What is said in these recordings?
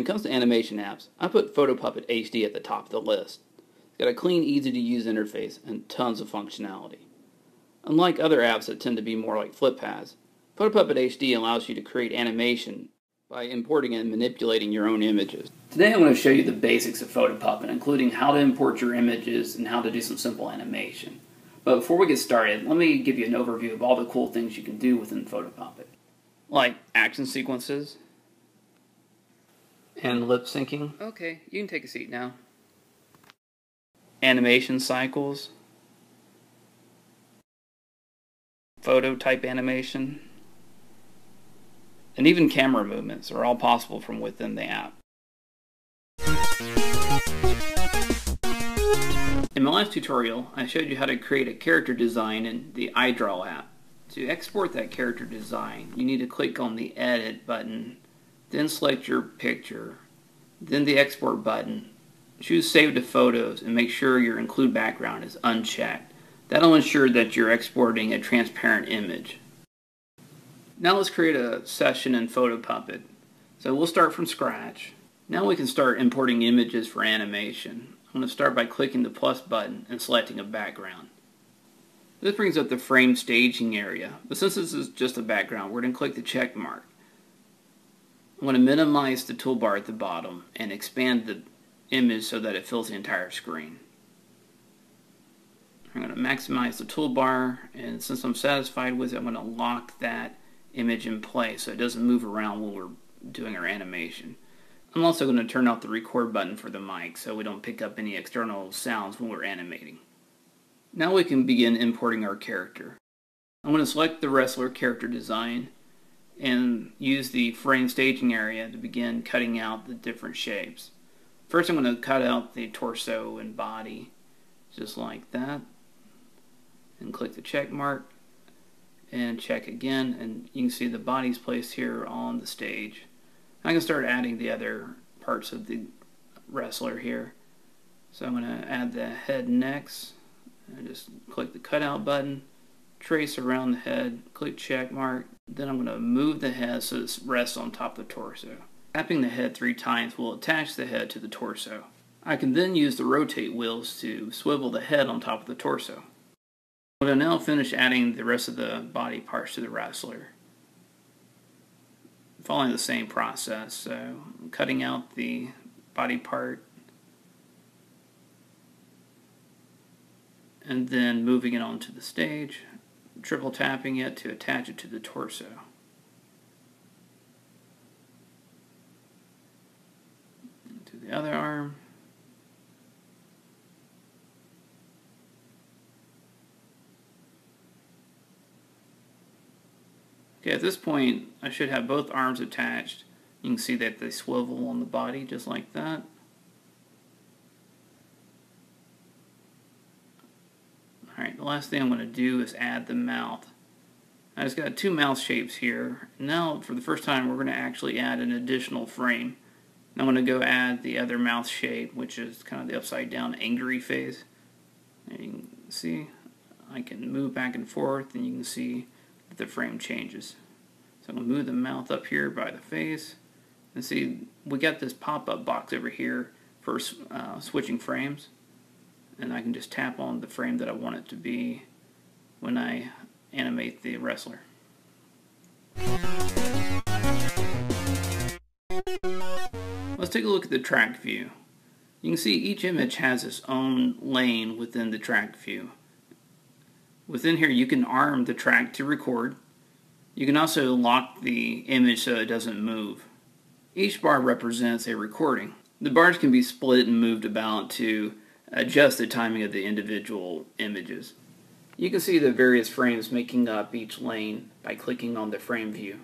it comes to animation apps, I put PhotoPuppet HD at the top of the list. It's got a clean, easy-to-use interface and tons of functionality. Unlike other apps that tend to be more like flippads, PhotoPuppet HD allows you to create animation by importing and manipulating your own images. Today I'm going to show you the basics of PhotoPuppet, including how to import your images and how to do some simple animation. But before we get started, let me give you an overview of all the cool things you can do within PhotoPuppet. Like action sequences and lip syncing. Okay, you can take a seat now. Animation cycles, photo type animation, and even camera movements are all possible from within the app. In my last tutorial, I showed you how to create a character design in the iDraw app. To export that character design, you need to click on the Edit button, then select your picture, then the Export button. Choose Save to Photos and make sure your Include Background is unchecked. That'll ensure that you're exporting a transparent image. Now let's create a session in PhotoPuppet. So we'll start from scratch. Now we can start importing images for animation. I'm going to start by clicking the plus button and selecting a background. This brings up the frame staging area, but since this is just a background, we're going to click the check mark. I'm going to minimize the toolbar at the bottom and expand the image so that it fills the entire screen. I'm going to maximize the toolbar, and since I'm satisfied with it, I'm going to lock that image in place so it doesn't move around when we're doing our animation. I'm also going to turn off the record button for the mic so we don't pick up any external sounds when we're animating. Now we can begin importing our character. I'm going to select the wrestler character design and use the frame staging area to begin cutting out the different shapes. First I'm going to cut out the torso and body, just like that, and click the check mark and check again, and you can see the body's placed here on the stage. I can start adding the other parts of the wrestler here. So I'm going to add the head next, and just click the cutout button, trace around the head, click check mark, then I'm going to move the head so it rests on top of the torso. Tapping the head 3 times will attach the head to the torso. I can then use the rotate wheels to swivel the head on top of the torso. I'm going to now finish adding the rest of the body parts to the wrestler. Following the same process, so cutting out the body part and then moving it onto the stage, triple tapping it to attach it to the torso. To the other arm. Okay, at this point I should have both arms attached. You can see that they swivel on the body just like that. Alright, the last thing I'm going to do is add the mouth. I just got 2 mouth shapes here. Now for the first time we're going to actually add an additional frame. I'm going to go add the other mouth shape, which is kind of the upside down angry face. And you can see I can move back and forth and you can see that the frame changes. So I'm going to move the mouth up here by the face. And see, we got this pop-up box over here for switching frames. And I can just tap on the frame that I want it to be when I animate the wrestler. Let's take a look at the track view. You can see each image has its own lane within the track view. Within here you can arm the track to record. You can also lock the image so it doesn't move. Each bar represents a recording. The bars can be split and moved about to adjust the timing of the individual images. You can see the various frames making up each lane by clicking on the frame view.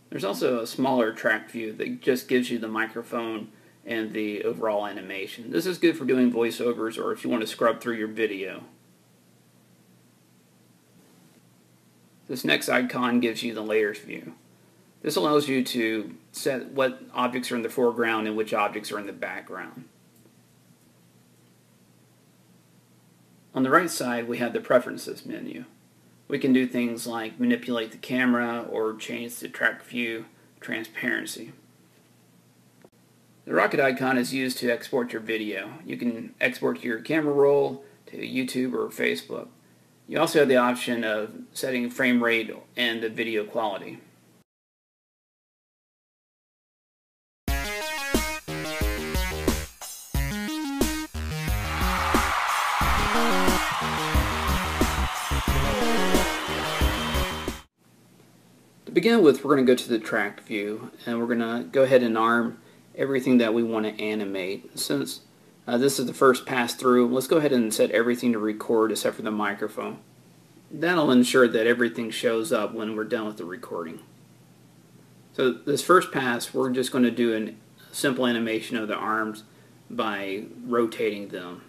There's also a smaller track view that just gives you the microphone and the overall animation. This is good for doing voiceovers or if you want to scrub through your video. This next icon gives you the layers view. This allows you to set what objects are in the foreground and which objects are in the background. On the right side we have the Preferences menu. We can do things like manipulate the camera or change the track view transparency. The rocket icon is used to export your video. You can export your camera roll to YouTube or Facebook. You also have the option of setting frame rate and the video quality. To begin with, we're going to go to the track view, and we're going to go ahead and arm everything that we want to animate. Since this is the first pass through, let's go ahead and set everything to record except for the microphone. That'll ensure that everything shows up when we're done with the recording. So this first pass, we're just going to do a simple animation of the arms by rotating them.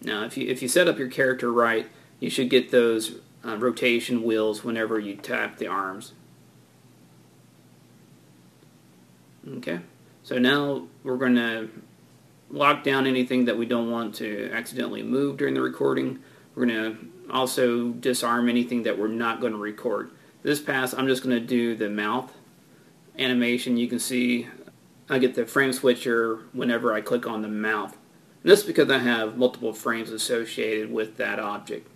Now if you set up your character right, you should get those rotation wheels whenever you tap the arms. Okay, so now we're going to lock down anything that we don't want to accidentally move during the recording. We're going to also disarm anything that we're not going to record. This pass, I'm just going to do the mouth animation. You can see I get the frame switcher whenever I click on the mouth. And this is because I have multiple frames associated with that object.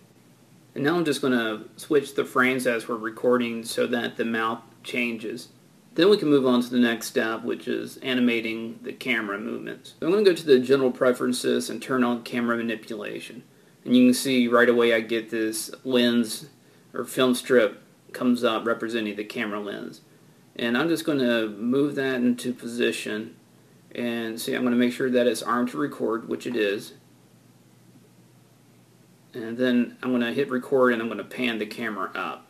And now I'm just going to switch the frames as we're recording so that the mouth changes. Then we can move on to the next step, which is animating the camera movements. So I'm going to go to the general preferences and turn on camera manipulation. And you can see right away I get this lens or film strip comes up representing the camera lens. And I'm just going to move that into position, and see, I'm going to make sure that it's armed to record, which it is. And then I'm going to hit record, and I'm going to pan the camera up.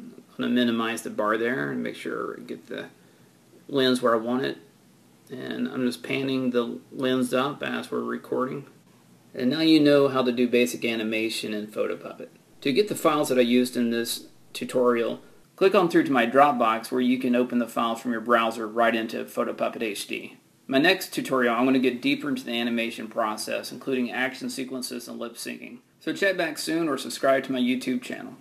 I'm going to minimize the bar there and make sure I get the lens where I want it. And I'm just panning the lens up as we're recording. And now you know how to do basic animation in PhotoPuppet. To get the files that I used in this tutorial, click on through to my Dropbox where you can open the file from your browser right into PhotoPuppet HD. My next tutorial, I'm going to get deeper into the animation process, including action sequences and lip syncing. So chat back soon or subscribe to my YouTube channel.